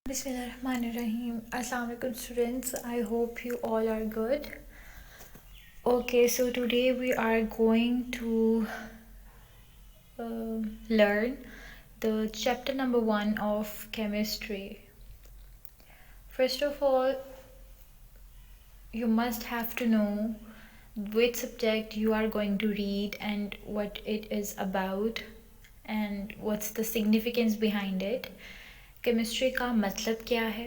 Bismillahirrahmanirrahim. Assalamu alaikum students. I hope you all are good. Okay, so today we are going to learn the chapter number 1 of chemistry. First of all, you must have to know which subject you are going to read and what it is about and what's the significance behind it. Chemistry का मतलब क्या है,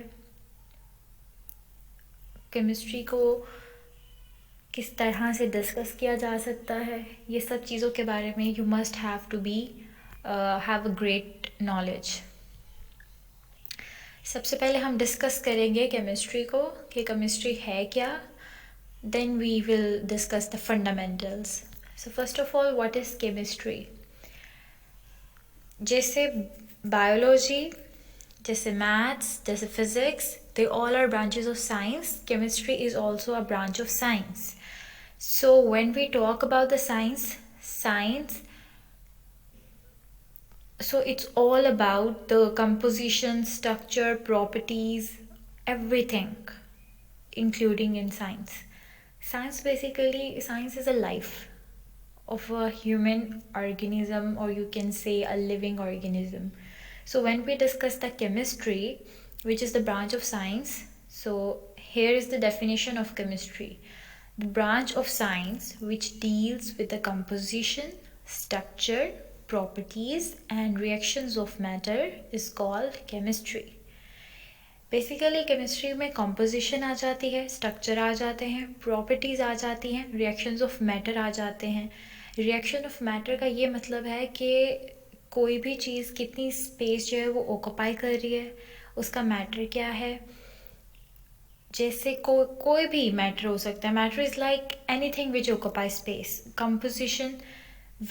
chemistry को किस तरह से discuss किया जा सकता है, ये सब चीज़ों के बारे में you must have to be have a great knowledge. सबसे पहले हम डिस्कस करेंगे केमिस्ट्री को कि केमिस्ट्री है क्या. Then we will discuss the fundamentals. So first of all, what is chemistry. जैसे बायोलॉजी, जैसे मैथ्स, जैसे physics, they all are branches of science. Chemistry is also a branch of science. So when we talk about the science, so it's all about the composition, structure, properties, everything including in science. Science is a life of a human organism, or you can say a living organism. So when we discuss the chemistry, which is the branch of science, so here is the definition of chemistry. The branch of science which deals with the composition, structure, properties and reactions of matter is called chemistry. Basically chemistry में composition आ जाती है, structure आ जाते हैं, properties आ जाती हैं, reactions of matter आ जाते हैं. Reaction of matter का ये मतलब है कि कोई भी चीज़ कितनी स्पेस जो है वो ऑक्यूपाई कर रही है, उसका मैटर क्या है. जैसे कोई भी मैटर हो सकता है. Matter is like anything which occupy space. Composition,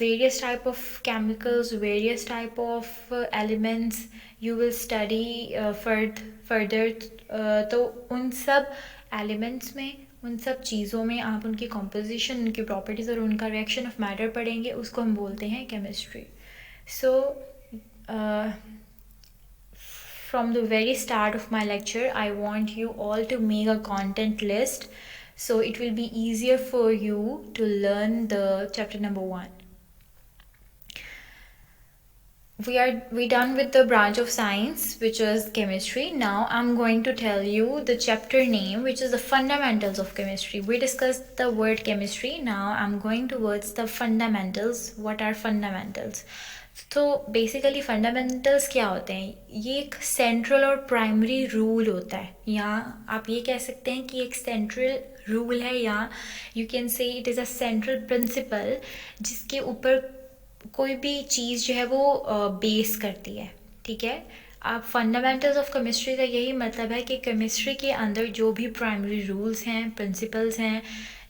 various type of chemicals, various type of elements you will study further. तो उन सब elements में, उन सब चीज़ों में आप उनकी composition, उनकी properties और उनका reaction of matter पढ़ेंगे, उसको हम बोलते हैं chemistry. So from the very start of my lecture, I want you all to make a content list so it will be easier for you to learn the chapter number 1. We done with the branch of science, which is chemistry. Now I'm going to tell you the chapter name, which is the fundamentals of chemistry. We discussed the word chemistry. Now I'm going towards the fundamentals. What are fundamentals? तो basically fundamentals क्या होते हैं. ये एक central और primary rule होता है, या आप ये कह सकते हैं कि एक सेंट्रल रूल है, या you can say it is a central principle जिसके ऊपर कोई भी चीज़ जो है वो बेस करती है. ठीक है. आप फंडामेंटल्स ऑफ केमिस्ट्री का यही मतलब है कि केमिस्ट्री के अंदर जो भी प्राइमरी रूल्स हैं, प्रिंसिपल्स हैं,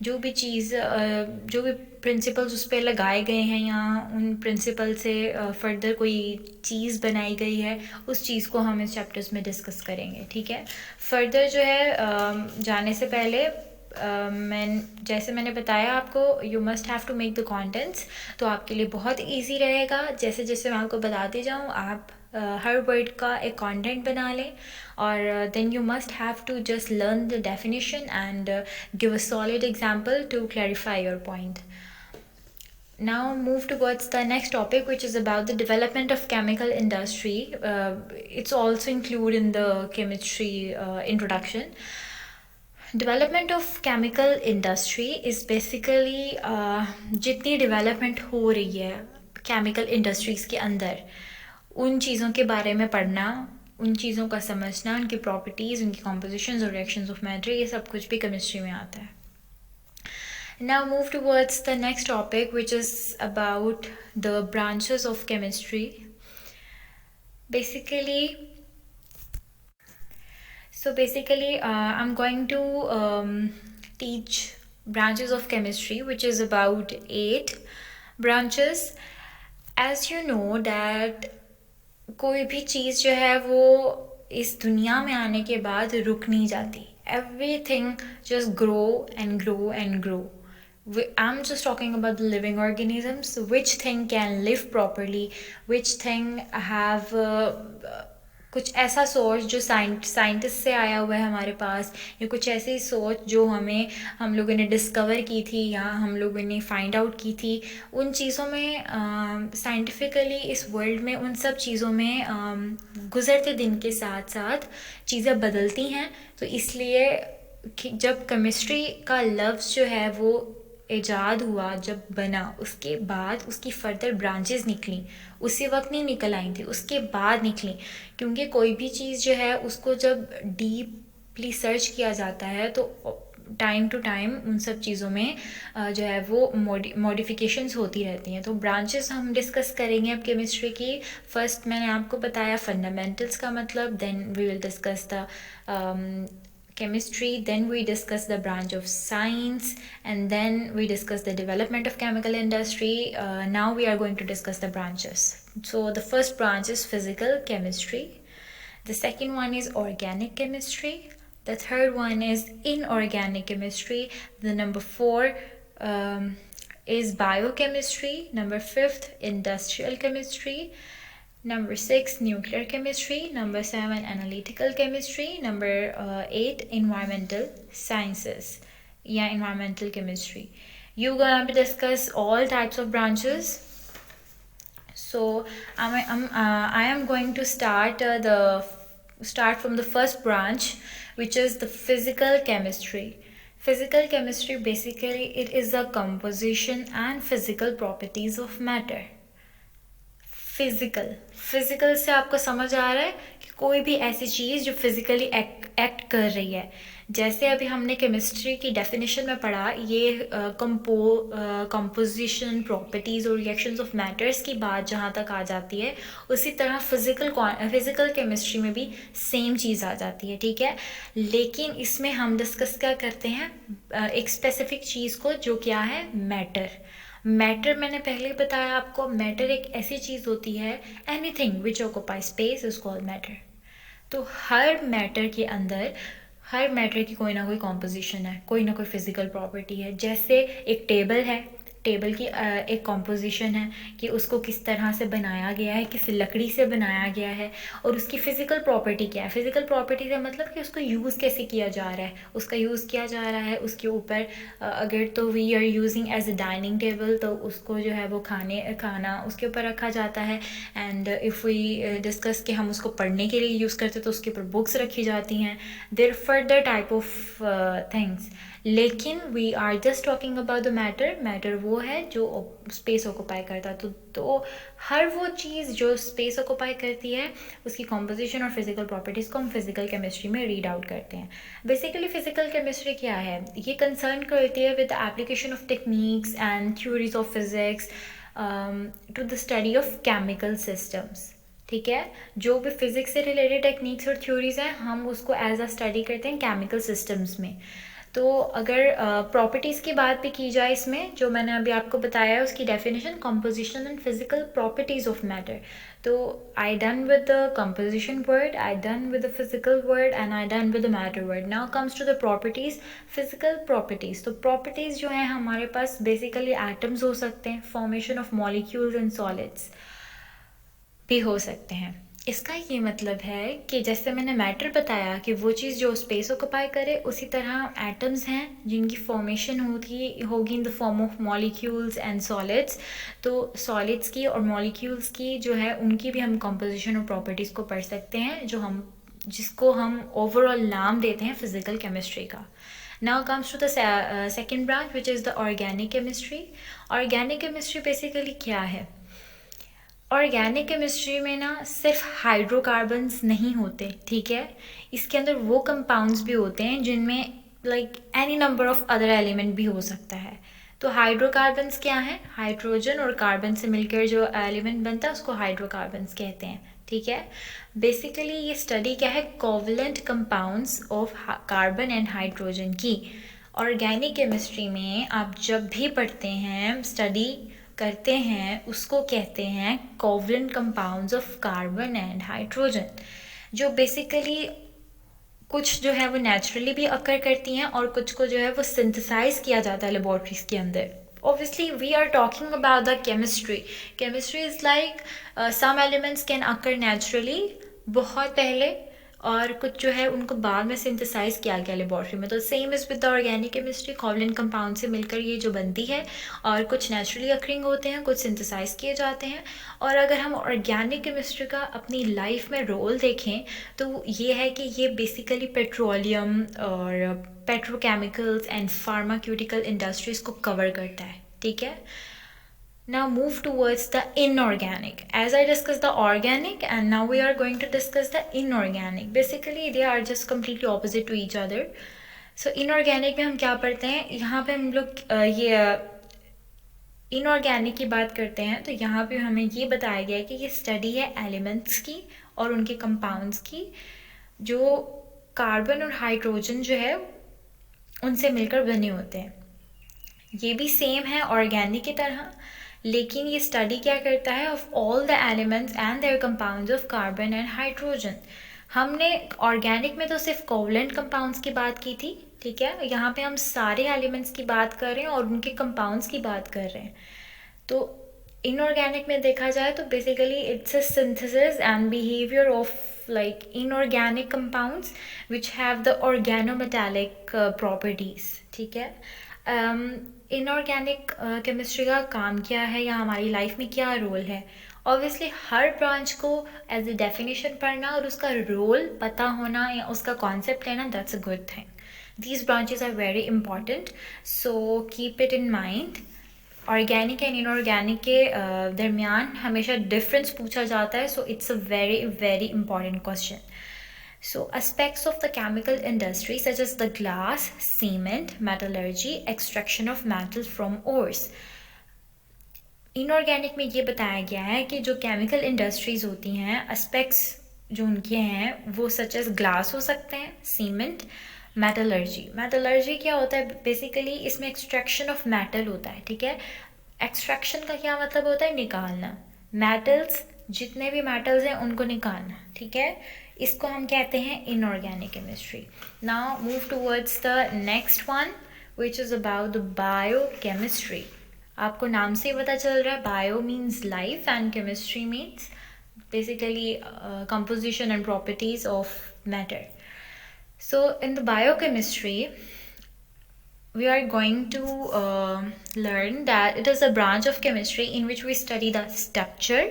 जो भी चीज़ जो भी प्रिंसिपल्स उस पर लगाए गए हैं, या उन प्रिंसिपल से फर्दर कोई चीज़ बनाई गई है, उस चीज़ को हम इस चैप्टर्स में डिस्कस करेंगे. ठीक है. फर्दर जो है जाने से पहले जैसे मैंने बताया आपको, you must have to make the contents. तो आपके लिए बहुत ईजी रहेगा. जैसे जैसे मैं आपको बताती जाऊँ, आप हर वर्ड का एक कंटेंट बना लें, और then you must have to just learn the definition and give a solid example to clarify your point. Now move towards the next topic, which is about the development of chemical industry. It's also included in the chemistry introduction. Development of chemical industry is basically जितनी development हो रही है chemical industries के अंदर, उन चीज़ों के बारे में पढ़ना, उन चीज़ों का समझना, उनकी प्रॉपर्टीज़, उनकी कॉम्पोजिशंस और रिएक्शंस ऑफ मैटर, ये सब कुछ भी केमिस्ट्री में आता है. Now move towards the next topic, which is about the branches of chemistry. So basically, I'm going to teach branches of chemistry, which is about 8 branches. As you know that कोई भी चीज़ जो है वो इस दुनिया में आने के बाद रुक नहीं जाती. Everything just grow and grow and grow. I'm just talking about the living organisms. Which thing can live properly? Which thing have कुछ ऐसा सोच जो साइंटिस्ट से आया हुआ है हमारे पास, या कुछ ऐसी सोच जो हम लोगों ने डिस्कवर की थी या हम लोगों ने फाइंड आउट की थी, उन चीज़ों में साइंटिफिकली इस वर्ल्ड में उन सब चीज़ों में गुज़रते दिन के साथ साथ चीज़ें बदलती हैं। तो इसलिए जब केमिस्ट्री का लफ्ज़ जो है वो ईजाद हुआ, जब बना, उसके बाद उसकी फर्दर ब्रांचेस निकली। उसी वक्त नहीं निकल आई थी, उसके बाद निकली। क्योंकि कोई भी चीज़ जो है उसको जब डीपली सर्च किया जाता है तो टाइम टू टाइम उन सब चीज़ों में जो है वो मॉडिफिकेशंस होती रहती हैं। तो ब्रांचेस हम डिस्कस करेंगे अब केमिस्ट्री की। फर्स्ट मैंने आपको बताया फंडामेंटल्स का मतलब, then we will discuss the chemistry, then we discuss the branch of science, and then we discuss the development of chemical industry. Now we are going to discuss the branches. So the first branch is physical chemistry, the second one is organic chemistry, the third one is inorganic chemistry, the number 4 is biochemistry, number 5th industrial chemistry, number 6 nuclear chemistry, number 7 analytical chemistry, number 8 environmental sciences, yeah, environmental chemistry. You're gonna discuss all types of branches. So I am going to start from the first branch, which is the physical chemistry. Physical chemistry, basically it is the composition and physical properties of matter. Physical से आपको समझ आ रहा है कि कोई भी ऐसी चीज़ जो फिजिकली एक्ट कर रही है। जैसे अभी हमने केमिस्ट्री की डेफिनेशन में पढ़ा, ये कंपोजिशन, प्रॉपर्टीज़ और रिएक्शंस ऑफ मैटर्स की बात जहाँ तक आ जाती है, उसी तरह फिजिकल केमिस्ट्री में भी सेम चीज़ आ जाती है, ठीक है। लेकिन इसमें हम डिस्कस क्या करते हैं, एक स्पेसिफिक चीज़ को, जो क्या है, मैटर मैंने पहले बताया आपको, मैटर एक ऐसी चीज़ होती है, anything which occupy space is called matter. तो हर मैटर के अंदर, हर मैटर की कोई ना कोई कॉम्पोजिशन है, कोई ना कोई फिजिकल प्रॉपर्टी है। जैसे एक टेबल है, टेबल की एक कॉम्पोजिशन है कि उसको किस तरह से बनाया गया है, किस लकड़ी से बनाया गया है, और उसकी फ़िज़िकल प्रॉपर्टी क्या है। फ़िज़िकल प्रॉपर्टी का मतलब कि उसको यूज़ कैसे किया जा रहा है, उसका यूज़ किया जा रहा है उसके ऊपर, अगर तो we are using as a dining table, तो उसको जो है वो खाना उसके ऊपर रखा जाता है। एंड इफ़ वी डिस्कस कि हम उसको पढ़ने के लिए यूज़ करते तो उसके ऊपर बुक्स रखी जाती हैं। There further type of things, लेकिन we are just talking about the matter वो है जो स्पेस ऑक्यूपाई करता है। तो हर वो चीज़ जो स्पेस ऑक्यूपाई करती है, उसकी कॉम्पोजिशन और फिजिकल प्रॉपर्टीज़ को हम फिजिकल केमिस्ट्री में रीड आउट करते हैं। बेसिकली फिजिकल केमिस्ट्री क्या है, ये कंसर्न करती है with the application of techniques and theories of physics to the study of chemical systems, ठीक है। जो भी फिजिक्स से रिलेटेड टेक्निक्स और थ्योरीज हैं, हम उसको एज अ स्टडी करते हैं केमिकल सिस्टम्स में। तो अगर प्रॉपर्टीज़ की बात भी की जाए, इसमें जो मैंने अभी आपको बताया है उसकी definition, composition and physical properties of matter. तो I done with the composition word, I done with the physical word, and I done with the matter word. Now comes to the properties, physical properties. तो properties जो है हमारे पास basically atoms हो सकते हैं, formation of molecules and solids भी हो सकते हैं। इसका ये मतलब है कि जैसे मैंने मैटर बताया कि वो चीज़ जो स्पेस ऑक्यूपाई करे, उसी तरह एटम्स हैं जिनकी फॉर्मेशन होगी इन the form of molecules and solids. तो सॉलिड्स की और मॉलिक्यूल्स की जो है उनकी भी हम कंपोजिशन और प्रॉपर्टीज़ को पढ़ सकते हैं, जिसको हम ओवरऑल नाम देते हैं फिजिकल केमिस्ट्री का। Now comes to the second branch, which is the organic chemistry. Organic chemistry basically क्या है? ऑर्गेनिक केमिस्ट्री में ना सिर्फ हाइड्रोकार्बन्स नहीं होते, ठीक है। इसके अंदर वो कंपाउंड्स भी होते हैं जिनमें like any number of other element भी हो सकता है। तो हाइड्रोकार्बन्स क्या है, हाइड्रोजन और कार्बन से मिलकर जो एलिमेंट बनता है उसको हाइड्रोकार्बन्स कहते हैं, ठीक है। बेसिकली ये स्टडी क्या है, covalent compounds of carbon and hydrogen की। ऑर्गेनिक केमिस्ट्री में आप जब भी पढ़ते हैं, स्टडी करते हैं, उसको कहते हैं covalent compounds of carbon and hydrogen, जो बेसिकली कुछ जो है वो नेचुरली भी अकर करती हैं और कुछ को जो है वो सिंथेसाइज किया जाता है लेबोरेटरीज के अंदर। Obviously we are talking about the chemistry. Chemistry is like some elements can occur naturally, बहुत पहले, और कुछ जो है उनको बाद में सिंथेसाइज किया गया लेबॉर्ट्री में। तो same is with the organic chemistry, covalent compound से मिलकर ये जो बनती है, और कुछ नेचुरली अक्रिंग होते हैं, कुछ सिंथेसाइज किए जाते हैं। और अगर हम ऑर्गेनिक केमिस्ट्री का अपनी लाइफ में रोल देखें तो ये है कि ये बेसिकली पेट्रोलियम और पेट्रोकेमिकल्स एंड फार्माक्यूटिकल इंडस्ट्रीज को कवर करता है, ठीक है। Now move towards the inorganic. As I discussed the organic, and now we are going to discuss the inorganic. Basically they are just completely opposite to each other. So inorganic में हम क्या पढ़ते हैं, यहाँ पे हम लोग ये इनऑर्गेनिक की बात करते हैं तो यहाँ पे हमें ये बताया गया है कि ये स्टडी है एलिमेंट्स की और उनके कंपाउंड्स की, जो कार्बन और हाइड्रोजन जो है उनसे मिलकर बने होते हैं। ये भी सेम है ऑर्गेनिक की तरह, लेकिन ये स्टडी क्या करता है, of all the elements and there compounds of carbon and hydrogen. हमने ऑर्गेनिक में तो सिर्फ कोवलेंट कंपाउंड्स की बात की थी, ठीक है। यहाँ पे हम सारे एलिमेंट्स की बात कर रहे हैं और उनके कंपाउंड्स की बात कर रहे हैं। तो इनऑर्गेनिक में देखा जाए तो basically it's a synthesis and behaviour of like inorganic compounds which have the organometallic properties, ठीक है। इनऑर्गेनिक केमिस्ट्री का काम क्या है या हमारी लाइफ में क्या रोल है? ऑब्वियसली हर ब्रांच को एज ए डेफिनेशन पढ़ना और उसका रोल पता होना या उसका कॉन्सेप्ट लेना, that's a good thing. These branches are very important, so keep it in mind. Organic and inorganic के दरमियान हमेशा डिफरेंस पूछा जाता है, so it's a very very important question. So aspects of the chemical industry such as the glass, cement, metallurgy, extraction of metal from ores. Inorganic में ये बताया गया है कि जो केमिकल इंडस्ट्रीज होती हैं, एस्पेक्ट्स जो उनके हैं वो सच एज ग्लास हो सकते हैं, सीमेंट, मेटलर्जी क्या होता है, बेसिकली इसमें एक्सट्रैक्शन ऑफ मेटल होता है, ठीक है। एक्सट्रैक्शन का क्या मतलब होता है, निकालना, मेटल्स जितने भी मेटल्स हैं उनको निकालना, ठीक है। इसको हम कहते हैं inorganic chemistry. Now move towards the next one which is about the biochemistry. आपको नाम से ही पता चल रहा है, bio means life and chemistry means basically composition and properties of matter. So in the biochemistry we are going to learn that it is a branch of chemistry in which we study the structure,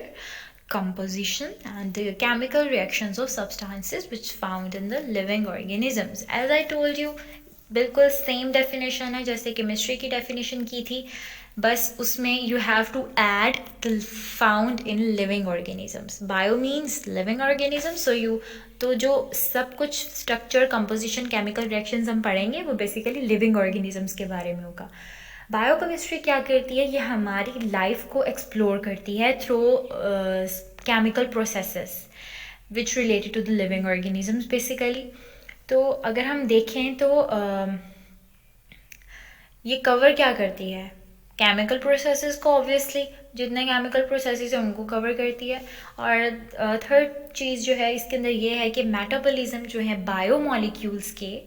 composition and the chemical reactions of substances which found in the living organisms. As I told you, बिल्कुल same definition है जैसे chemistry की definition की थी, बस उसमें you have to add the found in living organisms. Bio means living organisms, so you तो जो सब कुछ स्ट्रक्चर, कंपोजिशन, केमिकल रिएक्शंस हम पढ़ेंगे वो बेसिकली लिविंग ऑर्गेनिजम्स के बारे में होगा। बायोकेमिस्ट्री क्या करती है, ये हमारी लाइफ को एक्सप्लोर करती है through chemical processes which related to the living organisms basically. तो अगर हम देखें तो ये कवर क्या करती है, केमिकल प्रोसेसेस को, ऑब्वियसली जितने केमिकल प्रोसेसेस हैं उनको कवर करती है। और थर्ड चीज़ जो है इसके अंदर ये है कि मेटाबॉलिज्म जो है बायोमॉलिक्यूल्स के,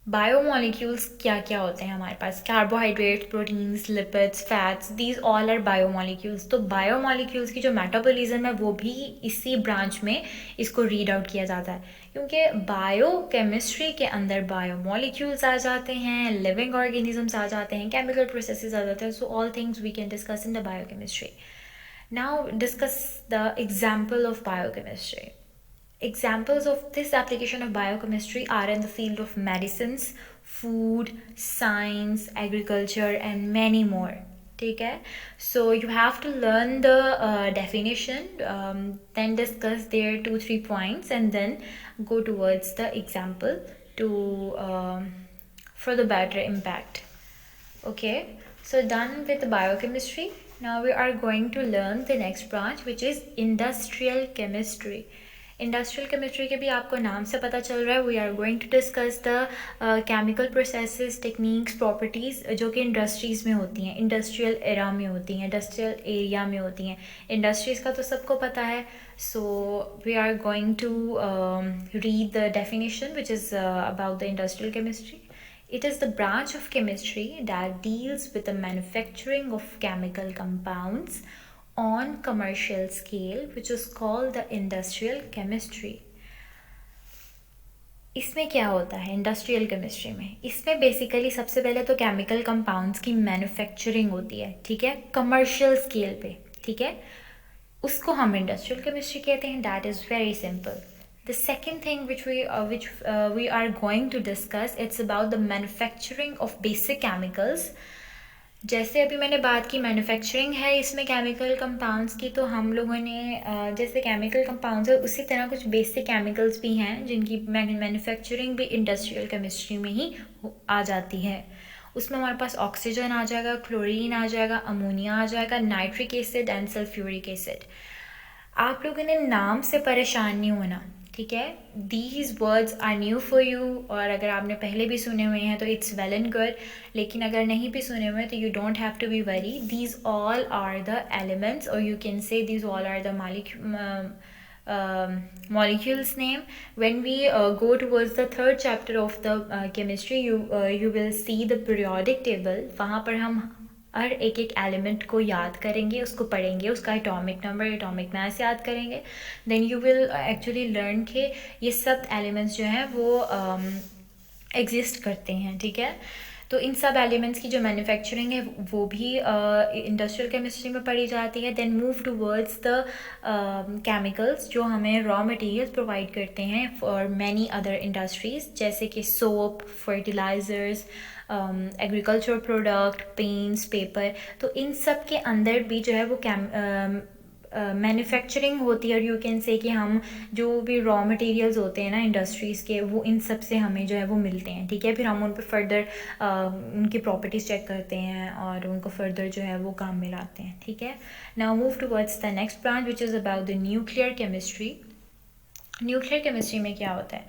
बायोमॉलिक्यूल्स क्या क्या होते हैं हमारे पास, carbohydrates, proteins, lipids, fats, these all are biomolecules. तो बायोमॉलिक्यूल्स की जो मेटाबॉलिज्म है वो भी इसी ब्रांच में इसको रीड आउट किया जाता है, क्योंकि बायोकेमिस्ट्री के अंदर बायोमॉलिक्यूल्स आ जाते हैं, लिविंग ऑर्गेनिजम्स आ जाते हैं, केमिकल प्रोसेसेस आ जाते हैं। So all things we can discuss in the biochemistry. Now discuss the example of biochemistry. Examples of this application of biochemistry are in the field of medicines, food, science, agriculture and many more. ठीक है, so you have to learn the definition, then discuss their 2-3 points and then go towards the example to for the better impact. Okay, so done with the biochemistry. Now we are going to learn the next branch which is industrial chemistry. Industrial chemistry के भी आपको नाम से पता चल रहा है, we are going to discuss the chemical processes, techniques, properties जो कि इंडस्ट्रीज़ में होती हैं, इंडस्ट्रियल एरा में होती हैं, इंडस्ट्रियल एरिया में होती हैं। इंडस्ट्रीज़ का तो सबको पता है, so we are going to read the definition which is about the industrial chemistry. It is the branch of chemistry that deals with the manufacturing of chemical compounds on commercial scale, which is called the industrial chemistry. इसमें क्या होता है industrial chemistry में? इसमें basically सबसे पहले तो chemical compounds की मैन्युफैक्चरिंग होती है, ठीक है, कमर्शियल स्केल पे, ठीक है, उसको हम इंडस्ट्रियल केमिस्ट्री कहते हैं. That is very simple. The second thing which we are going to discuss, it's about the manufacturing of basic chemicals. जैसे अभी मैंने बात की मैन्युफैक्चरिंग है इसमें केमिकल कंपाउंड्स की, तो हम लोगों ने जैसे केमिकल कंपाउंड्स है उसी तरह कुछ बेसिक केमिकल्स भी हैं जिनकी मैन्युफैक्चरिंग भी इंडस्ट्रियल केमिस्ट्री में ही आ जाती है. उसमें हमारे पास ऑक्सीजन आ जाएगा, क्लोरीन आ जाएगा, अमोनिया आ जाएगा, nitric acid and sulphuric acid. आप लोगों ने नाम से परेशान नहीं होना, ठीक है. These words are new for you, और अगर आपने पहले भी सुने हुए हैं तो इट्स वेल एंड गुड, लेकिन अगर नहीं भी सुने हुए तो you don't have to be worry. These all are the elements, और you can say these all are the molecules name. When we go towards the third chapter of the chemistry, you will see the periodic table. वहाँ पर हम हर एक एक element को याद करेंगे, उसको पढ़ेंगे, उसका एटॉमिक नंबर, एटॉमिक मास याद करेंगे. Then you will actually learn कि ये सब एलिमेंट्स जो हैं वो एग्जिस्ट करते हैं, ठीक है. तो इन सब एलिमेंट्स की जो मैन्युफैक्चरिंग है वो भी इंडस्ट्रियल केमिस्ट्री में पढ़ी जाती है. Then move towards the chemicals जो हमें रॉ मटेरियल्स प्रोवाइड करते हैं फॉर मैनी अदर इंडस्ट्रीज़, जैसे कि soap, fertilisers, agriculture product, paints, paper. तो इन सब के अंदर भी जो है वो मैन्युफैक्चरिंग होती है, और यू कैन से कि हम जो भी रॉ मटेरियल्स होते हैं ना इंडस्ट्रीज़ के, वो इन सब से हमें जो है वो मिलते हैं, ठीक है. फिर हम उन पर फर्दर उनकी प्रॉपर्टीज़ चेक करते हैं और उनको फर्दर जो है वो काम में लाते हैं, ठीक है. Now move towards the next branch which is about the nuclear chemistry. Nuclear chemistry में क्या होता है?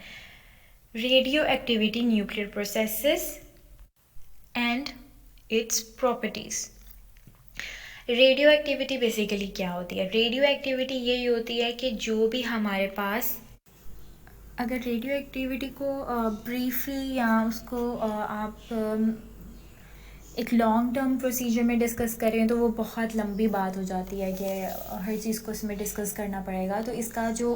Radio activity nuclear processes and it's properties. Radio activity basically क्या होती है? रेडियो एक्टिविटी यही होती है कि जो भी हमारे पास, अगर रेडियो एक्टिविटी को ब्रीफली या उसको आप एक लॉन्ग टर्म प्रोसीजर में डिस्कस करें तो वो बहुत लंबी बात हो जाती है कि हर चीज़ को इसमें डिस्कस करना पड़ेगा. तो इसका जो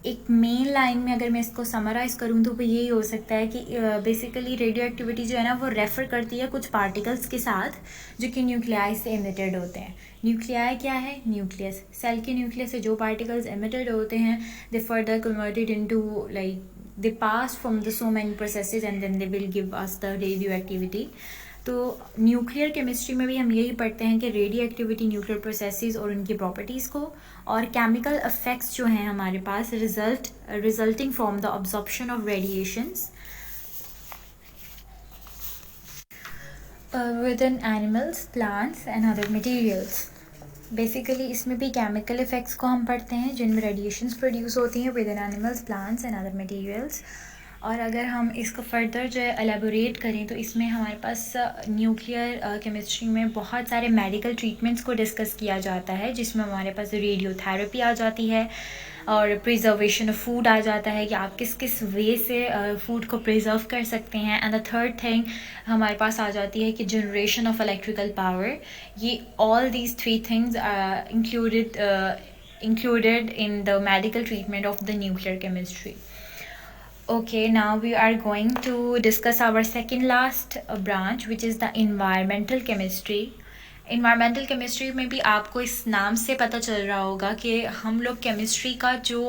एक मेन लाइन में अगर मैं इसको समराइज़ करूँ तो वो यही हो सकता है कि बेसिकली रेडियो एक्टिविटी जो है ना वो रेफ़र करती है कुछ पार्टिकल्स के साथ जो कि न्यूक्लियाई से एमिटेड होते हैं. न्यूक्लियाई क्या है? न्यूक्लियस. सेल के न्यूक्लियस से जो पार्टिकल्स एमिटेड होते हैं they further converted into like they pass from the so many processes and then they will give us the radioactivity. तो न्यूक्लियर केमिस्ट्री में भी हम यही पढ़ते हैं कि रेडियो एक्टिविटी न्यूक्लियर प्रोसेसेस और उनकी प्रॉपर्टीज़ को, और केमिकल इफेक्ट्स जो हैं हमारे पास resulting from the absorption of radiations within animals, plants and other materials. Basically इसमें भी केमिकल इफेक्ट्स को हम पढ़ते हैं जिनमें रेडिएशंस प्रोड्यूस होती हैं with in animals, plants and other materials. और अगर हम इसको फर्दर जो है एलेबोरेट करें तो इसमें हमारे पास न्यूक्लियर केमिस्ट्री में बहुत सारे मेडिकल ट्रीटमेंट्स को डिस्कस किया जाता है, जिसमें हमारे पास रेडियोथेरेपी आ जाती है और प्रिजर्वेशन ऑफ फूड आ जाता है कि आप किस किस वे से फूड को प्रिजर्व कर सकते हैं. एंड द थर्ड थिंग हमारे पास आ जाती है कि जनरेशन ऑफ इलेक्ट्रिकल पावर. ये all these three things included in the medical treatment of the nuclear chemistry. Okay, now we are going to discuss our second last branch which is the environmental chemistry. Environmental chemistry में भी आपको इस नाम से पता चल रहा होगा कि हम लोग केमिस्ट्री का जो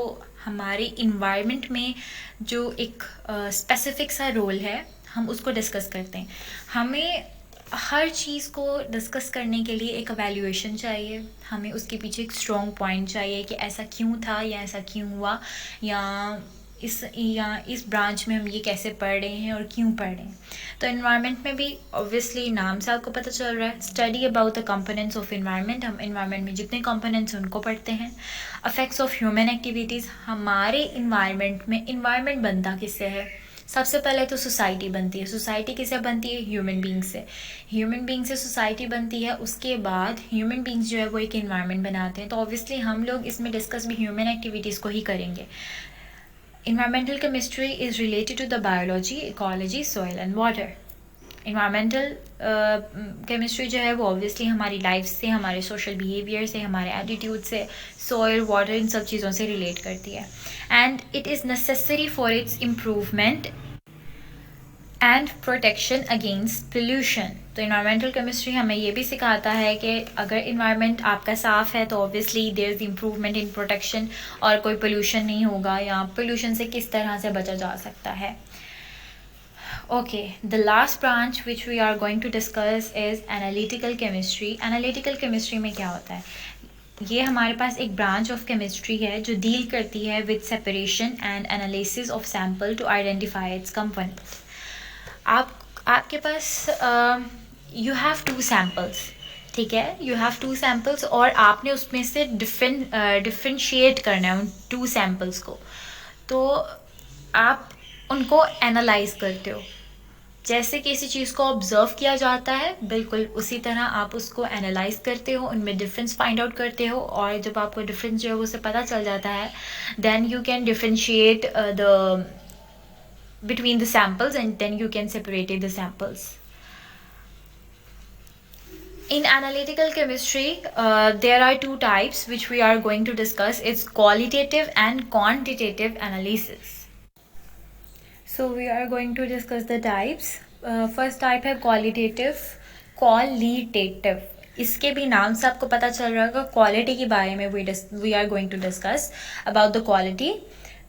हमारे इन्वायरमेंट में जो एक स्पेसिफिक सा रोल है हम उसको डिस्कस करते हैं. हमें हर चीज़ को डिस्कस करने के लिए एक एवेल्यूएशन चाहिए, हमें उसके पीछे एक स्ट्रॉन्ग पॉइंट चाहिए कि ऐसा क्यों था या ऐसा क्यों हुआ, या इस ब्रांच में हम ये कैसे पढ़ रहे हैं और क्यों पढ़ रहे हैं. तो एनवायरनमेंट में भी ऑब्वियसली नाम से आपको पता चल रहा है, study about the components of environment. हम एनवायरनमेंट में जितने कंपोनेंट्स हैं उनको पढ़ते हैं. Affects of human activities. हमारे इन्वायरनमेंट में इन्वायरनमेंट बनता किससे है? सबसे पहले तो सोसाइटी बनती है. सोसाइटी किससे बनती है? ह्यूमन बींग से. ह्यूमन बींग से सोसाइटी बनती है. उसके बाद ह्यूमन बींग्स जो है वो एक इन्वायरमेंट बनाते हैं. तो ऑब्वियसली हम लोग इसमें डिस्कस भी ह्यूमन एक्टिविटीज़ को ही करेंगे. Environmental chemistry is related to the biology, ecology, soil and water. Environmental chemistry जो है वो ऑब्वियसली हमारी लाइफ से, हमारे सोशल बिहेवियर से, हमारे एटीट्यूड से, सॉइल, वाटर, इन सब चीज़ों से रिलेट करती है. And it is necessary for its improvement and protection against pollution. तो इन्वायरमेंटल केमिस्ट्री हमें ये भी सिखाता है कि अगर इन्वायरमेंट आपका साफ़ है तो obviously there is improvement in protection, और कोई पोल्यूशन नहीं होगा, या पोल्यूशन से किस तरह से बचा जा सकता है. Okay, the last branch which we are going to discuss is analytical chemistry. Analytical chemistry में क्या होता है? ये हमारे पास एक ब्रांच ऑफ केमिस्ट्री है जो डील करती है with separation and analysis of sample to identify its components. आपके पास यू हैव 2 सैम्पल्स, ठीक है, यू हैव 2 सैम्पल्स, और आपने उसमें से डिफ्रेंशिएट करना है उन 2 सैम्पल्स को. तो आप उनको एनालाइज करते हो. जैसे किसी चीज़ को ऑब्जर्व किया जाता है, बिल्कुल उसी तरह आप उसको एनालाइज करते हो, उनमें डिफरेंस फाइंड आउट करते हो, और जब आपको डिफरेंस जो है उसे पता चल जाता है, then you can differentiate the between the samples, and then you can separate the samples. In analytical chemistry, there are 2 types which we are going to discuss. It's qualitative and quantitative analysis. So we are going to discuss the types. First type है qualitative. इसके भी नाम से आपको पता चल रहा होगा, क्वालिटी के बारे में we are going to discuss about the quality.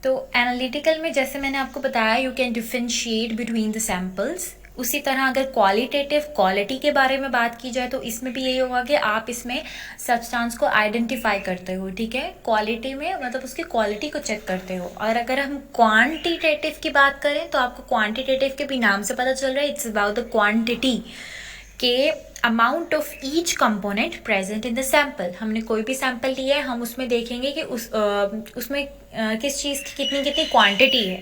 तो एनालिटिकल में जैसे मैंने आपको बताया, you can differentiate between the samples. उसी तरह अगर क्वालिटेटिव, क्वालिटी के बारे में बात की जाए, तो इसमें भी यही होगा कि आप इसमें सब्सटेंस को आइडेंटिफाई करते हो, ठीक है. क्वालिटी में मतलब उसकी क्वालिटी को चेक करते हो. और अगर हम क्वांटिटेटिव की बात करें, तो आपको क्वांटिटेटिव के भी नाम से पता चल रहा है, इट्स अबाउट द क्वांटिटी के amount of each component present in the sample. हमने कोई भी सैम्पल लिया है, हम उसमें देखेंगे कि उसमें किस चीज़ की कितनी कितनी क्वांटिटी है.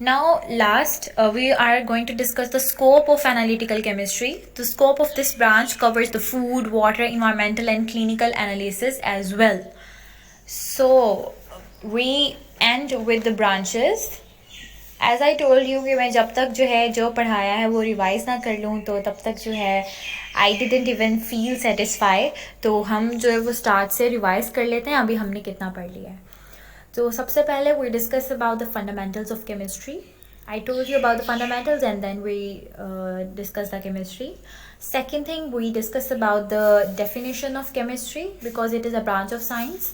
Now last we are going to discuss the scope of analytical chemistry. The scope of this branch covers the food, water, environmental and clinical analysis as well. So we end with the branches. As I told you कि मैं जब तक जो है जो पढ़ाया है वो रिवाइज़ ना कर लूँ, तो तब तक जो है I didn't even feel satisfy. तो हम जो है वो स्टार्ट से रिवाइज़ कर लेते हैं अभी हमने कितना पढ़ लिया है. तो सबसे पहले we discuss about the fundamentals of chemistry. I told you about the fundamentals and then we discuss the chemistry. Second thing, we discuss about the definition of chemistry because it is a branch of science.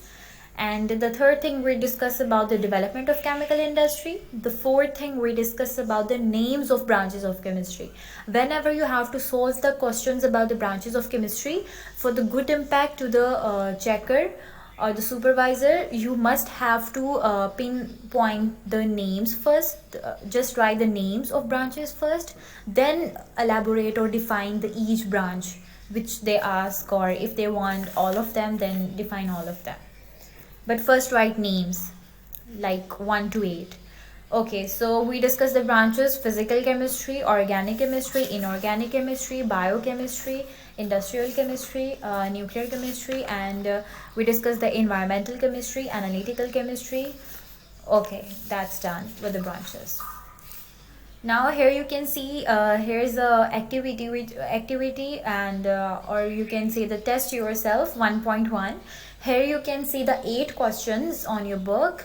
And the third thing, we discuss about the development of chemical industry. The fourth thing, we discuss about the names of branches of chemistry. Whenever you have to solve the questions about the branches of chemistry, for the good impact to the checker or the supervisor, you must have to pinpoint the names first. Just write the names of branches first, then elaborate or define the each branch which they ask, or if they want all of them, then define all of them. But first write names like 1 to 8. Okay, so we discussed the branches: physical chemistry, organic chemistry, inorganic chemistry, biochemistry, industrial chemistry, nuclear chemistry, and we discussed the environmental chemistry, analytical chemistry. Okay, that's done with the branches. Now here you can see here's a activity and or you can say the test yourself 1.1. Here you can see the 8 questions on your book.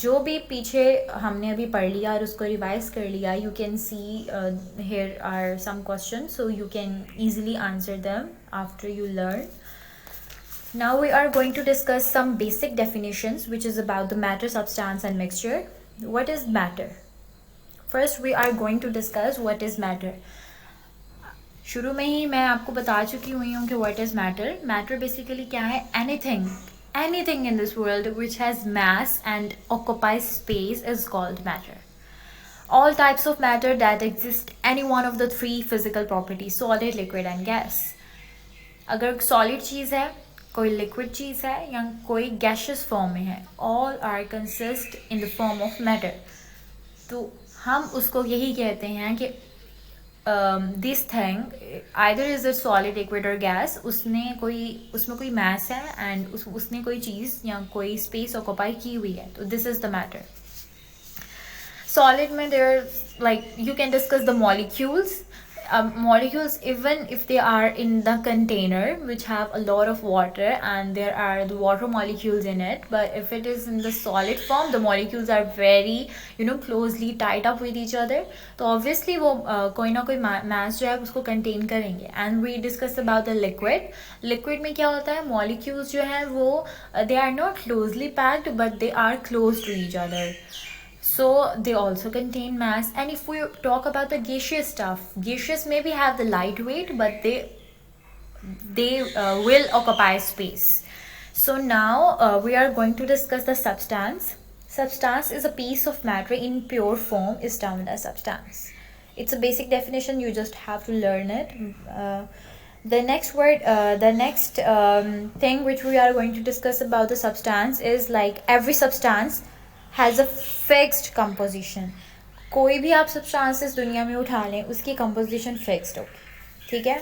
जो भी पीछे हमने अभी पढ़ लिया और उसको revise कर लिया, you can see here are some questions, so you can easily answer them after you learn. Now we are going to discuss some basic definitions, which is about the matter, substance and mixture. What is matter? First we are going to discuss what is matter. शुरू में ही मैं आपको बता चुकी हुई हूँ कि what is matter. Matter basically क्या है? Anything in this world which has mass and occupies space is called matter. All types of matter that exist any one of the 3 physical properties: solid, liquid and gas. अगर solid चीज़ है, कोई liquid चीज़ है, या कोई gaseous form में है, all are consist in the form of matter. तो हम उसको यही कहते हैं कि this thing either is a solid, liquid और गैस. उसमें कोई मास है एंड उसने कोई चीज़ या कोई स्पेस ऑक्यूपाई की हुई है, तो this is the matter. solid में there, like you can discuss the molecules. Molecules, even if they are in the container which have a lot of water and there are the water molecules in it, but if it is in the solid form, the molecules are very closely tied up with each other, तो obviously वो कोई ना कोई mass जो है उसको contain करेंगे. And we discussed about the liquid. Liquid में क्या होता है, molecules जो है वो they are not closely packed but they are close to each other, so they also contain mass. And if we talk about the gaseous stuff, gaseous maybe have the light weight but they will occupy space. So now we are going to discuss the substance. Substance is a piece of matter in pure form is termed as substance. It's a basic definition, you just have to learn it. The next word, the next thing which we are going to discuss about the substance is like every substance has a fixed composition. कोई भी आप substances दुनिया में उठा लें उसकी composition fixed होगी, ठीक है.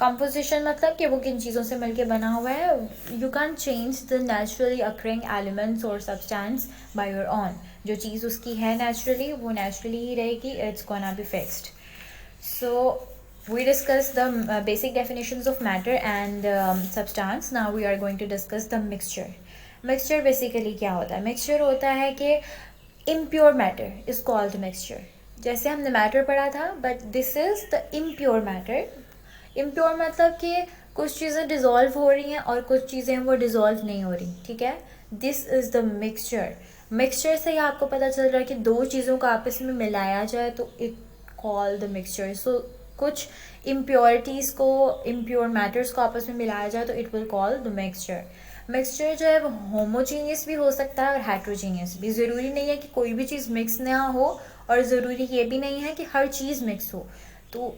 Composition मतलब कि वो किन चीज़ों से मिलके बना हुआ है. You can't change the naturally occurring elements or substance by your own. जो चीज़ उसकी है naturally वो naturally ही रहेगी. It's gonna be fixed. So we discussed the basic definitions of matter and substance. Now we are going to discuss the mixture. Mixture basically क्या होता है. Mixture होता है कि impure matter is called mixture. जैसे हमने matter पढ़ा था, but this is the impure matter. Impure मतलब कि कुछ चीज़ें dissolve हो रही हैं और कुछ चीज़ें वो dissolve नहीं हो रही, ठीक है. This is the mixture. Mixture से ही आपको पता चल रहा है कि दो चीज़ों को आपस में मिलाया जाए तो it called the mixture. So कुछ impurities को, impure matters को आपस में मिलाया जाए तो it will call the mixture. Mixture जो है वो होमोजीनियस भी हो सकता है और हेट्रोजीनियस भी. ज़रूरी नहीं है कि कोई भी चीज़ मिक्स ना हो और ज़रूरी ये भी नहीं है कि हर चीज़ मिक्स हो. तो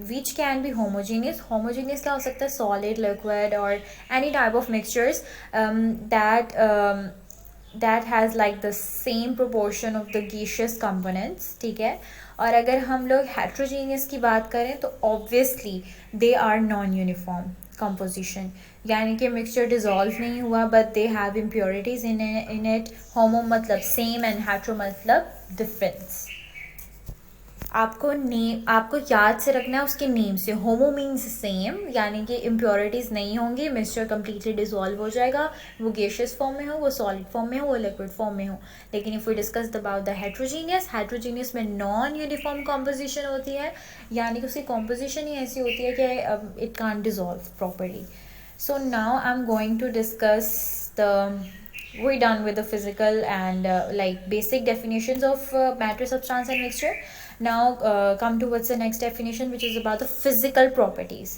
which can be homogeneous. Homogeneous क्या हो सकता है, सॉलिड, लिक्विड और any type of mixtures that has like the same proportion of the gaseous components, ठीक है. और अगर हम लोग heterogeneous की बात करें तो obviously they are non-uniform composition, यानी कि mixture dissolve नहीं हुआ but they have impurities in it. homo मतलब same and hetero मतलब difference. आपको याद से रखना है उसके नेम से. होमो मीन्स सेम, यानी कि इम्प्योरिटीज़ नहीं होंगी, मिक्सचर कम्प्लीटली डिसॉल्व हो जाएगा, वो गेशियस फॉर्म में हो, वो सॉलिड फॉर्म में हो, वो लिक्विड फॉर्म में हो. लेकिन if we discuss about the heterogeneous में नॉन यूनिफॉर्म कॉम्पोजिशन होती है, यानी कि उसकी कॉम्पोजिशन ही ऐसी होती है कि it can't dissolve properly. So now I am going to discuss we're done with the physical and like basic definitions of matter, substance and mixture. Now come towards the next definition, which is about the physical properties.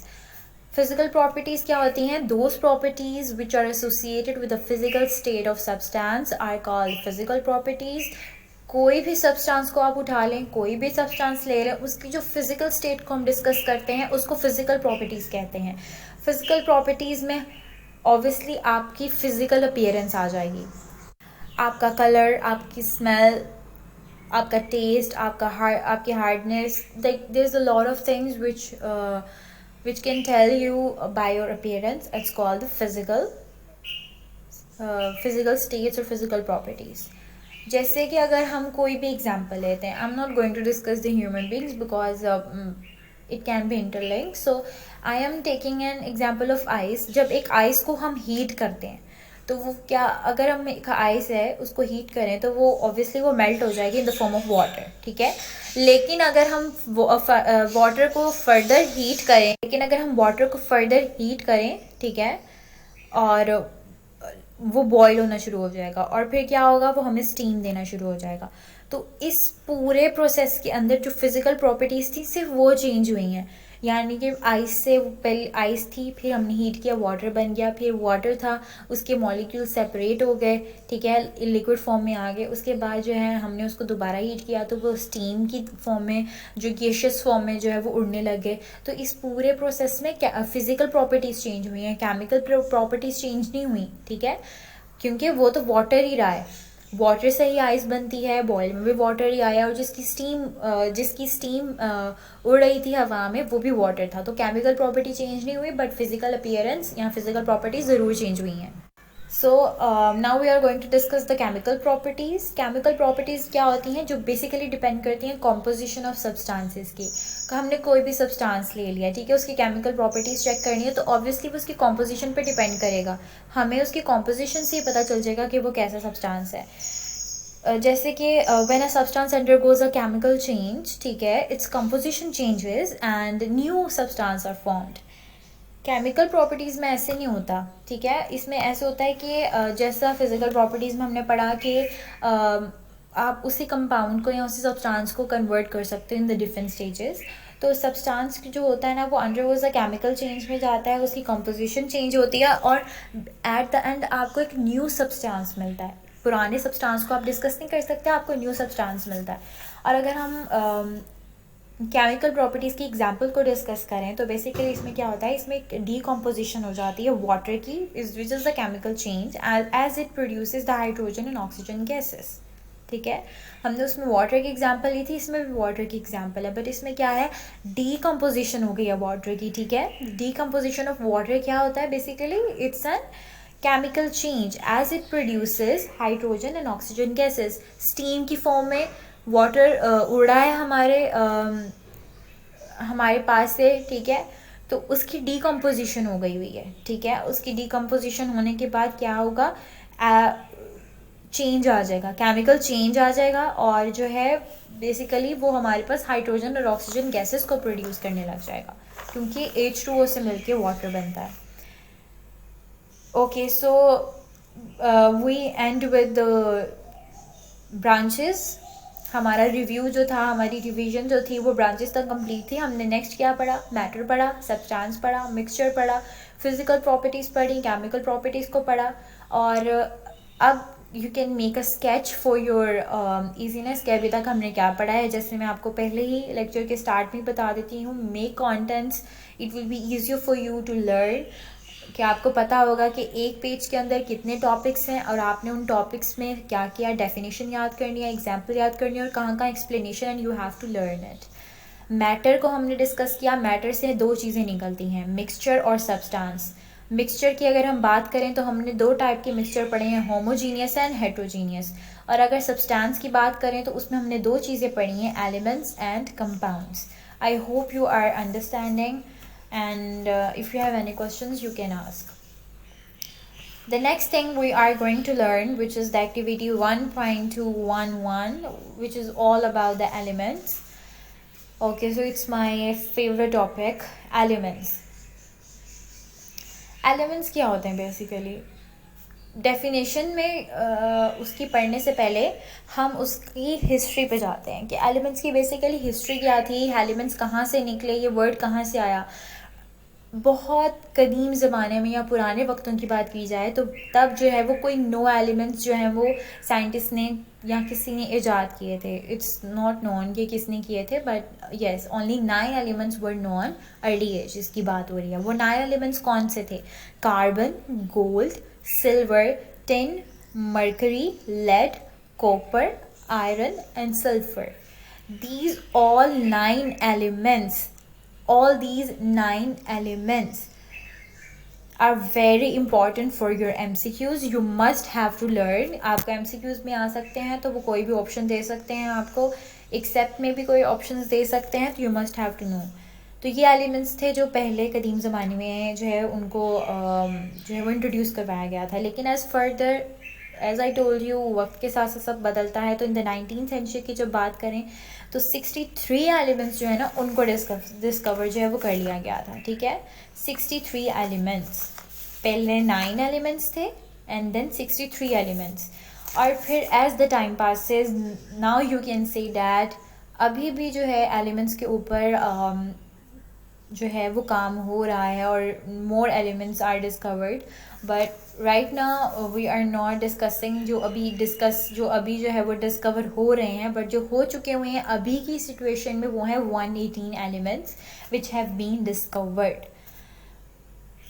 Physical properties क्या होती हैं? Those properties which are associated with the physical state of substance are called physical properties. कोई भी substance को आप उठा लें, कोई भी सब्सटेंस ले लें, उसकी जो फिजिकल स्टेट को हम डिस्कस करते हैं उसको फिजिकल प्रॉपर्टीज़ कहते हैं. फिजिकल प्रॉपर्टीज़ में ऑब्वियसली आपकी फिजिकल अपीयरेंस आ जाएगी, आपका कलर, आपकी स्मेल, आपका टेस्ट, आपकी hardness. There is a lot of things which can tell you by your appearance. It's called the physical states or physical properties. जैसे कि अगर हम कोई भी एग्जांपल लेते हैं, I am not going to discuss the human beings because it can be interlinked. So I am taking an example of ice. जब एक आइस को हम हीट करते हैं तो वो क्या, अगर हम एक आइस है उसको हीट करें तो वो ऑब्वियसली वो मेल्ट हो जाएगी इन द फॉर्म ऑफ वाटर, ठीक है. लेकिन अगर हम वाटर को फर्दर हीट करें, ठीक है, और वो बॉयल होना शुरू हो जाएगा और फिर क्या होगा, वो हमें स्टीम देना शुरू हो जाएगा. तो इस पूरे प्रोसेस के अंदर जो फिज़िकल प्रॉपर्टीज़ थी सिर्फ वो चेंज हुई हैं. यानी कि आइस से पहले आइस थी, फिर हमने हीट किया, वाटर बन गया, फिर वाटर था, उसके मॉलिक्यूल सेपरेट हो गए, ठीक है, लिक्विड फॉर्म में आ गए. उसके बाद जो है हमने उसको दोबारा हीट किया तो वो स्टीम की फॉर्म में, जो गैशियस फॉर्म में जो है वो उड़ने लग गए. तो इस पूरे प्रोसेस में फिज़िकल प्रॉपर्टीज़ चेंज हुई हैं, केमिकल प्रॉपर्टीज़ चेंज नहीं हुई, ठीक है, क्योंकि वो तो वाटर ही रहा है. वाटर से ही आइस बनती है, बॉयल में भी वाटर ही आया, और जिसकी स्टीम उड़ रही थी हवा में वो भी वाटर था. तो केमिकल प्रॉपर्टी चेंज नहीं हुई बट फिजिकल अपीयरेंस या फिजिकल प्रॉपर्टी ज़रूर चेंज हुई हैं. So now we are going to discuss the chemical properties. Chemical properties क्या होती हैं? जो बेसिकली डिपेंड करती हैं कॉम्पोजिशन ऑफ सब्सटेंसेस की. हमने कोई भी सब्सटेंस ले लिया, ठीक है, उसकी केमिकल प्रॉपर्टीज़ चेक करनी है तो ऑब्वियसली वो उसकी कॉम्पोजिशन पे डिपेंड करेगा. हमें उसकी कॉम्पोजिशन से ही पता चल जाएगा कि वो कैसा सब्सटेंस है. जैसे कि when a substance undergoes a chemical change, ठीक है, its composition changes and new substance are formed. Chemical properties में ऐसे नहीं होता, ठीक है. इसमें ऐसे होता है कि जैसा फिजिकल प्रॉपर्टीज़ में हमने पढ़ा कि आप उसी कंपाउंड को या उसी सब्सटेंस को कन्वर्ट कर सकते हो इन द डिफरेंट स्टेजेस. तो सब्सटेंस जो होता है ना, वो अंडरगोज अ केमिकल चेंज में जाता है, उसकी कंपोजिशन चेंज होती है और एट द एंड आपको एक न्यू सब्सटेंस मिलता है. पुराने सब्सटेंस को आप डिस्कस नहीं कर सकते, आपको न्यू सब्सटेंस मिलता है. और अगर हम केमिकल प्रॉपर्टीज़ की एग्जांपल को डिस्कस करें तो बेसिकली इसमें क्या होता है, इसमें एक डीकम्पोजिशन हो जाती है वाटर की, which is the chemical change as it produces the hydrogen and oxygen gases. ठीक है, हमने उसमें वाटर की एग्जांपल ली थी, इसमें भी वाटर की एग्जांपल है, बट इसमें क्या है, डीकम्पोजिशन हो गई है वाटर की. ठीक है, डीकम्पोजिशन ऑफ वाटर क्या होता है, basically it's an chemical change as it produces hydrogen and oxygen gases. Steam की फॉर्म में वाटर उड़ रहा है हमारे पास से, ठीक है, तो उसकी डीकम्पोजिशन हो गई हुई है. ठीक है, उसकी डीकम्पोजिशन होने के बाद क्या होगा, चेंज आ जाएगा, केमिकल चेंज आ जाएगा और जो है बेसिकली वो हमारे पास हाइड्रोजन और ऑक्सीजन गैसेस को प्रोड्यूस करने लग जाएगा, क्योंकि H2O से मिलके वाटर बनता है. Okay, so we end with branches. हमारा रिव्यू जो था, हमारी रिवीजन जो थी वो ब्रांचेस तक कंप्लीट थी. हमने नेक्स्ट क्या पढ़ा, मैटर पढ़ा, सब्सटेंस पढ़ा, मिक्सचर पढ़ा, फिजिकल प्रॉपर्टीज़ पढ़ी, केमिकल प्रॉपर्टीज़ को पढ़ा. और अब you can make a sketch for your easiness कि अभी तक हमने क्या पढ़ा है. जैसे मैं आपको पहले ही लेक्चर के स्टार्ट में बता देती हूँ, make contents, it will be easier for you to learn. कि आपको पता होगा कि एक पेज के अंदर कितने टॉपिक्स हैं और आपने उन टॉपिक्स में क्या किया, डेफिनेशन याद करनी है, एग्जाम्पल याद करनी है और कहाँ कहाँ explanation, and you have to learn it. Matter को हमने डिस्कस किया. मैटर से दो चीज़ें निकलती हैं, मिक्सचर और सब्सटेंस. मिक्सचर की अगर हम बात करें तो हमने दो टाइप के मिक्सचर पढ़े हैं, होमोजीनियस एंड हेट्रोजीनियस. और अगर सब्सटेंस की बात करें तो उसमें हमने दो चीज़ें पढ़ी हैं, elements and compounds. I hope you are understanding, and if you have any questions you can ask. The next thing we are going to learn, which is the activity 1.211, which is all about the elements. Okay, so it's my favorite topic, elements. Elements क्या होते हैं basically? Definition में उसकी पढ़ने से पहले हम उसकी हिस्ट्री पे जाते हैं कि एलिमेंट्स की बेसिकली हिस्ट्री क्या थी, एलिमेंट्स कहाँ से निकले, ये वर्ड कहाँ से आया. बहुत कदीम ज़माने में या पुराने वक्तों की बात की जाए तो तब जो है वो कोई नो एलिमेंट्स जो हैं वो साइंटिस्ट ने या किसी ने ईजाद किए थे. इट्स नॉट नोन कि किसने किए थे, but yes, only 9 elements were known early age. इसकी बात हो रही है. वो 9 एलिमेंट्स कौन से थे? Carbon, gold, silver, tin, mercury, lead, copper, iron and sulphur. These all 9 elements, all these 9 elements are very important for your MCQs. You must have to learn. आपका MCQs में आ सकते हैं तो वो कोई भी ऑप्शन दे सकते हैं आपको, एक्सेप्ट में भी कोई ऑप्शंस दे सकते हैं, तो you must have to know. तो ये एलिमेंट्स थे जो पहले कदीम ज़माने में जो है उनको जो है वो इंट्रोड्यूस करवाया गया था. लेकिन as further, as I told you, वक्त के साथ साथ सब बदलता है. तो इन द 19th सेंचुरी की जब बात करें तो 63 एलिमेंट्स जो है ना उनको डिस्कवर जो है वो कर लिया गया था. ठीक है, 63 एलिमेंट्स. पहले 9 एलिमेंट्स थे एंड देन 63 एलिमेंट्स. और फिर as the time passes now you can say that अभी भी जो है एलिमेंट्स के ऊपर जो है वो काम हो रहा है और more elements are discovered. But right now we are not discussing जो अभी जो है वो डिस्कवर हो रहे हैं, बट जो हो चुके हुए हैं अभी की सिचुएशन में वो हैं 118 elements which have been discovered.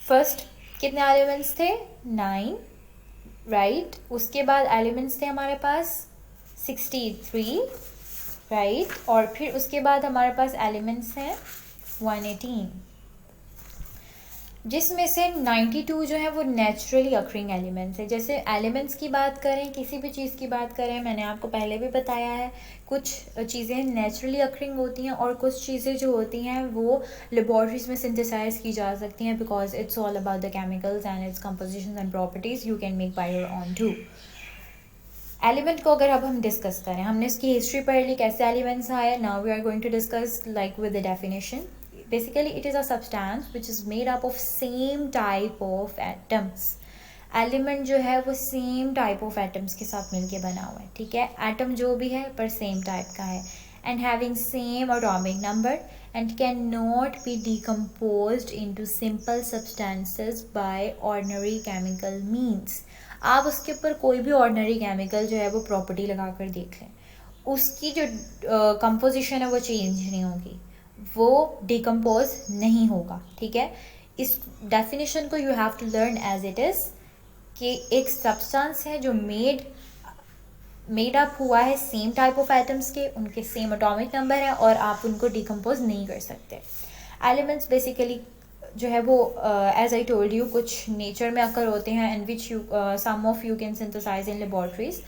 First कितने एलिमेंट्स थे? 9, राइट. उसके बाद एलिमेंट्स थे हमारे पास 63, राइट. और फिर उसके बाद हमारे पास एलिमेंट्स हैं 118. जिसमें से 92 जो है वो नेचुरली अक्रिंग एलिमेंट्स है। जैसे एलिमेंट्स की बात करें, किसी भी चीज़ की बात करें, मैंने आपको पहले भी बताया है, कुछ चीज़ें नेचुरली अक्रिंग होती हैं और कुछ चीज़ें जो होती हैं वो लेबॉर्ट्रीज में सिंथेसाइज की जा सकती हैं, because it's all about the chemicals and its composition and properties you can make by your own too. Element को अगर अब हम डिस्कस करें, हमने इसकी हिस्ट्री पढ़ ली, कैसे एलिमेंट्स आए। Now we are going to discuss like with the definition. Basically it is a substance which is made up of same type of atoms. Element जो है वो सेम टाइप ऑफ एटम्स के साथ मिलके बना हुआ है, ठीक है। एटम जो भी है पर सेम टाइप का है, and having same atomic number and can not be decomposed into simple substances by ordinary chemical means. आप उसके ऊपर कोई भी ऑर्डिनरी केमिकल जो है वो प्रॉपर्टी लगा कर देख लें, उसकी जो कंपोजिशन है वो चेंज नहीं होगी, वो डिकम्पोज नहीं होगा, ठीक है। इस डेफिनेशन को you have to learn as it is कि एक सब्सटेंस है जो मेड अप हुआ है सेम टाइप ऑफ एटम्स के, उनके सेम एटॉमिक नंबर है और आप उनको डिकम्पोज नहीं कर सकते। एलिमेंट्स बेसिकली जो है वो एज आई टोल्ड यू कुछ नेचर में अकर होते हैं and which you some of you can synthesise in laboratories.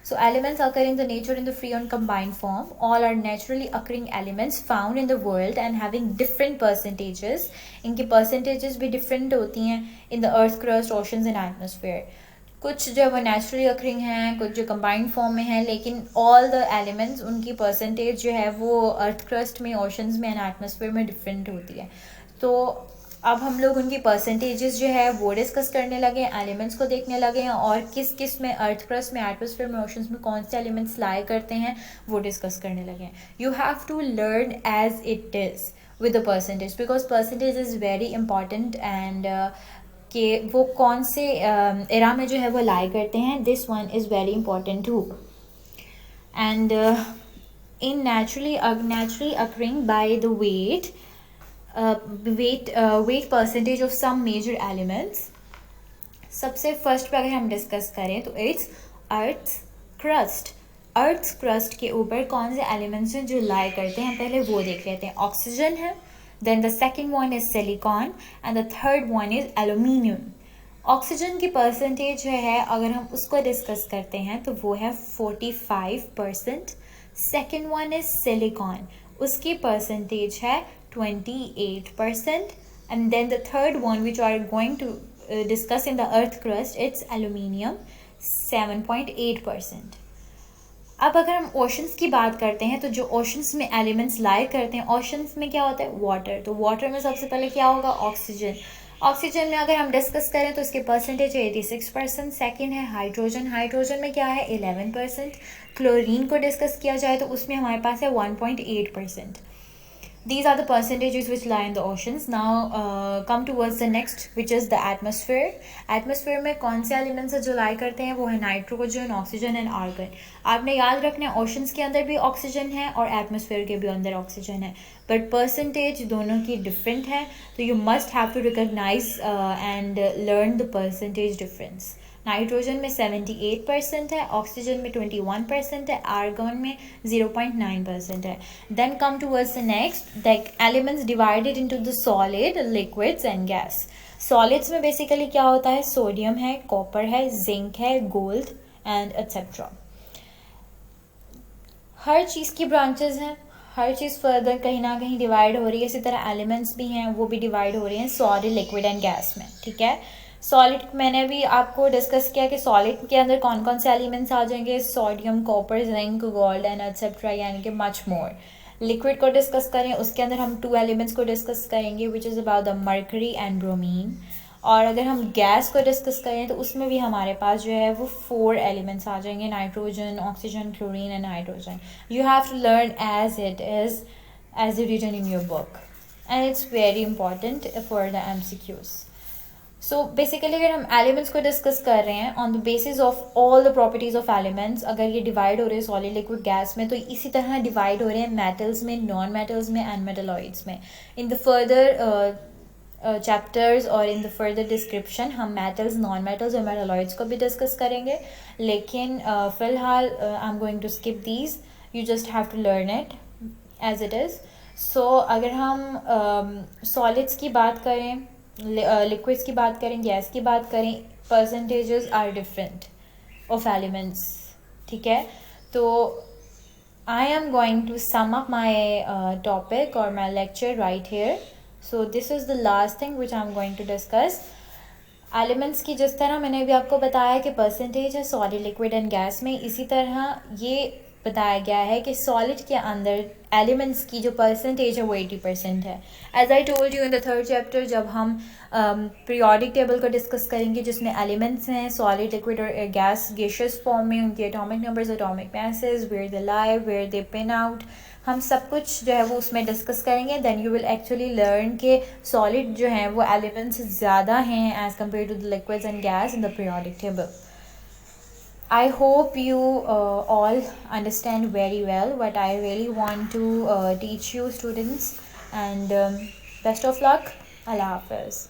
So elements occur in the nature in the free and combined form. All are naturally occurring elements found in the world and having different percentages. इनकी percentages भी different होती हैं in the earth crust, oceans and atmosphere. कुछ जो वो naturally occurring हैं, कुछ जो combined form में हैं, लेकिन all the elements उनकी percentage जो है वो earth crust में, oceans में and atmosphere में different होती है. तो अब हम लोग उनकी परसेंटेजेस जो है वो डिस्कस करने लगे हैं, एलिमेंट्स को देखने लगे हैं और किस किस में अर्थ क्रस्ट में, एटमॉस्फेयर में, ओशंस में कौन से एलिमेंट्स लाई करते हैं वो डिस्कस करने लगे हैं. You have to learn as it is with the percentage because percentage is very important and कि वो कौन से एरा में जो है वो लाई करते हैं. This one is very important too. And in naturally occurring by the weight percentage of some major elements. सबसे फर्स्ट पे अगर हम डिस्कस करें तो it's earth crust. Earth crust के ऊपर कौन से एलिमेंट्स हैं जो लाई करते हैं, पहले वो देख लेते हैं. ऑक्सीजन है, then the second one is silicon and the third one is aluminium. Oxygen की परसेंटेज जो है अगर हम उसको डिस्कस करते हैं तो वो है 45%. सेकेंड वन इज सिलिकॉन, उसकी परसेंटेज है 28%, and then the third one which we are going to discuss in the earth crust, it's aluminium 7.8%. अब अगर हम ओशंस की बात करते हैं तो जो ओशंस में एलिमेंट्स लाई करते हैं, ओशंस में क्या होता है, वाटर. तो वाटर में सबसे पहले क्या होगा, ऑक्सीजन. ऑक्सीजन में अगर हम डिस्कस करें तो इसके परसेंटेज है 86%. सेकेंड है हाइड्रोजन. हाइड्रोजन में क्या है 11%. क्लोरीन को डिस्कस किया जाए तो उसमें हमारे पास है 1.8%. These are the percentages which lie in the oceans. Now come towards the next, which is the atmosphere. Atmosphere में कौन से elements जो lie करते हैं वो है नाइट्रोजन, ऑक्सीजन एंड आर्गन. आपने याद रखना है ओशंस के अंदर भी ऑक्सीजन है और एटमॉस्फेयर के भी अंदर ऑक्सीजन है, बट परसेंटेज दोनों की डिफरेंट है. तो you must have to recognise and learn the percentage difference. Nitrogen में 78% है, ऑक्सीजन में 21% है, आर्गन में 0.9% है. Then come towards the next, the elements divided into the solid, liquids and gas. Solids में बेसिकली क्या होता है, सोडियम है, कॉपर है, जिंक है, गोल्ड एंड एट्सेट्रा. हर चीज़ की ब्रांचेस हैं, हर चीज़ फर्दर कहीं ना कहीं डिवाइड हो रही है. इसी तरह एलिमेंट्स भी हैं, वो भी डिवाइड हो रही हैं सॉलिड, लिक्विड एंड गैस में, ठीक है. सॉलिड मैंने भी आपको डिस्कस किया कि सॉलिड के अंदर कौन कौन से एलिमेंट्स आ जाएंगे, sodium, copper, zinc, gold and etcetera, यानी कि मच मोर. लिक्विड को डिस्कस करें, उसके अंदर हम 2 एलिमेंट्स को डिस्कस करेंगे विच is about the mercury and bromine. और अगर हम गैस को डिस्कस करें तो उसमें भी हमारे पास जो है वो 4 एलिमेंट्स आ जाएंगे, nitrogen, oxygen, chlorine and hydrogen. You have to learn as it is as written in your book and it's very important for the MCQs. So basically अगर हम एलिमेंट्स को डिस्कस कर रहे हैं on the basis of all the properties of elements, अगर ये divide हो रहे हैं सॉलिड, लिक्विड, गैस में, तो इसी तरह डिवाइड हो रहे हैं मेटल्स में, नॉन मेटल्स में एंड मेटलॉइड्स में. इन द फर्दर चैप्टर्स और इन द फर्दर डिस्क्रिप्शन हम मेटल्स, नॉन मेटल्स और मेटलॉइड्स को भी डिस्कस करेंगे, लेकिन फ़िलहाल I am going to skip these. You just have to learn it as it is. So अगर हम सॉलिड्स की बात करें लिक्विड्स की बात करें, गैस की बात करें, percentages are different of elements, ठीक है। तो I am going to sum up my topic or my lecture right here. So this is the last thing which I am going to discuss. Elements की जिस तरह मैंने अभी आपको बताया कि परसेंटेज है सॉलिड, लिक्विड एंड गैस में, इसी तरह ये बताया गया है कि सॉलिड के अंदर एलिमेंट्स की जो परसेंटेज है वो 80% है। As I told you in the third chapter, जब हम पीरियोडिक टेबल को डिस्कस करेंगे जिसमें एलिमेंट्स हैं सॉलिड, लिक्विड और गैस गेशियस फॉर्म में, उनके atomic numbers, atomic masses, where they lie, where they pin out, हम सब कुछ जो है वो उसमें डिस्कस करेंगे। Then you will actually learn के सॉलिड जो हैं वो एलिमेंट्स ज़्यादा हैं as compared to the liquids and gas in the periodic table. I hope you all understand very well what I really want to teach you students, and best of luck. Allah Hafiz.